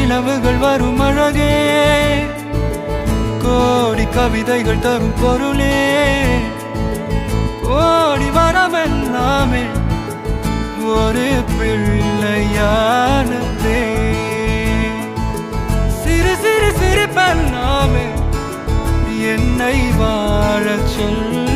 கனவுகள் வரும் அழகே, கோடி கவிதைகள் தரும் பொருளே, ஓடி வரவெல்லாமே ஒரு பிள்ளையானதே. சிறு சிறு சிரிப்பெல்லாமே என்னை வாழச் சொல்